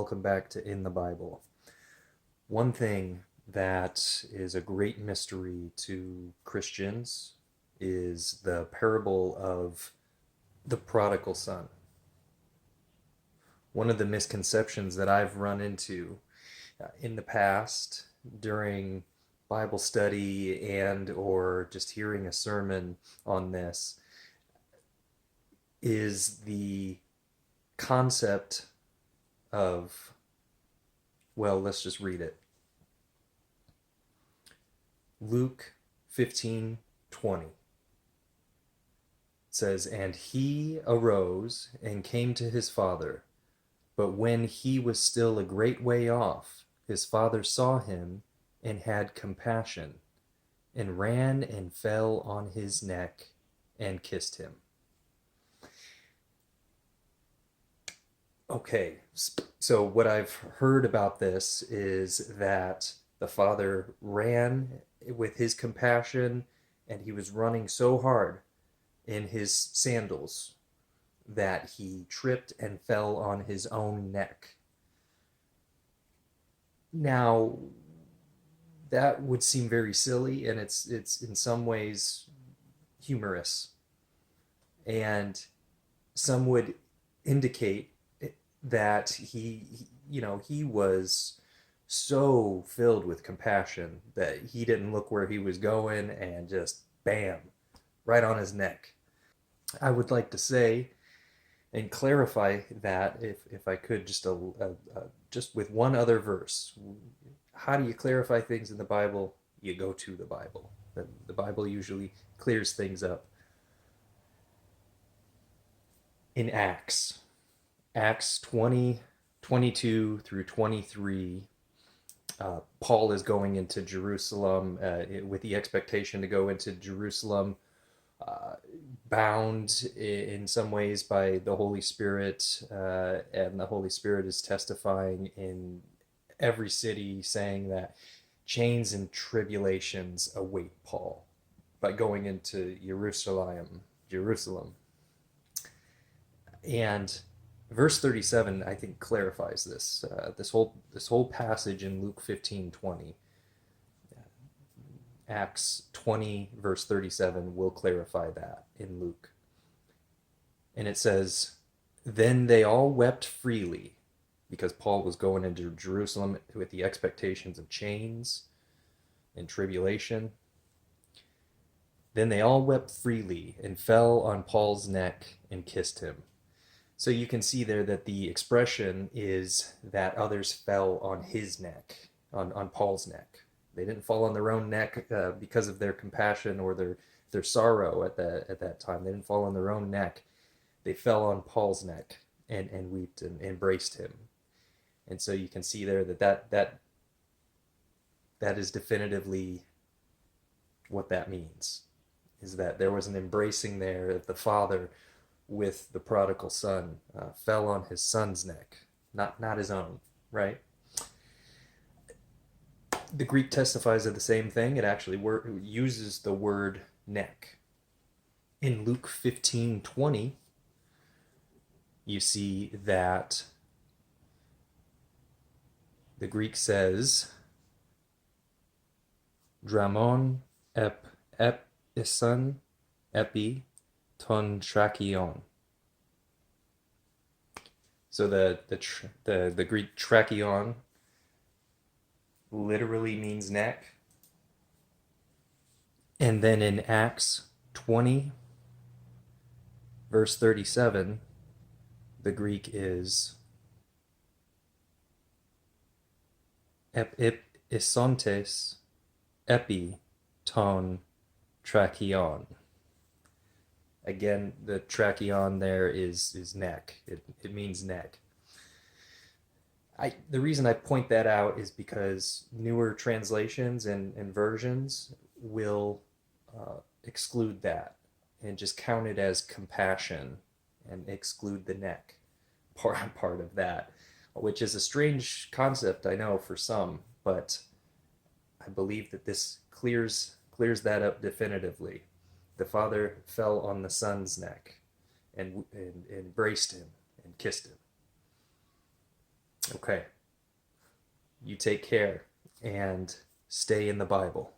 welcome back to In the Bible. One thing that is a great mystery to Christians is the parable of the prodigal son. One of the misconceptions that I've run into in the past during Bible study and or just hearing a sermon on this is the concept of, well, let's just read it. Luke 15:20 says, "And he arose and came to his father, but when he was still a great way off, his father saw him and had compassion, and ran and fell on his neck and kissed him." Okay, so what I've heard about this is that the father ran with his compassion and he was running so hard in his sandals that he tripped and fell on his own neck. Now, that would seem very silly, and it's in some ways humorous. And some would indicate that he was so filled with compassion that he didn't look where he was going and just bam, right on his neck. I would like to say and clarify that if I could just with one other verse. How do you clarify things in the Bible? You go to the Bible. The Bible usually clears things up. In Acts 20:22 through 23, Paul is going into Jerusalem with the expectation to go into Jerusalem, bound in some ways by the Holy Spirit, and the Holy Spirit is testifying in every city, saying that chains and tribulations await Paul by going into Jerusalem. And verse 37, I think, clarifies this. This whole passage in Luke 15:20, Acts 20 verse 37 will clarify that in Luke. And it says, "Then they all wept freely," because Paul was going into Jerusalem with the expectations of chains and tribulation. "Then they all wept freely and fell on Paul's neck and kissed him." So you can see there that the expression is that others fell on his neck, on Paul's neck. They didn't fall on their own neck because of their compassion or their sorrow at that time. They didn't fall on their own neck. They fell on Paul's neck and wept and embraced him. And so you can see there that is definitively what that means, is that there was an embracing there of the father with the prodigal son, fell on his son's neck, not his own, right? The Greek testifies of the same thing. It actually uses the word neck. In Luke 15:20, you see that the Greek says, "Dramon ep ison epi ton tracheon." So the Greek tracheon literally means neck. And then in Acts 20 verse 37, the Greek is ep isontes epi ton tracheon. Again, the tracheon there is neck. It means neck. The reason I point that out is because newer translations and versions will exclude that and just count it as compassion and exclude the neck part of that, which is a strange concept, I know, for some, but I believe that this clears that up definitively. The father fell on the son's neck and embraced him and kissed him. Okay. You take care and stay in the Bible.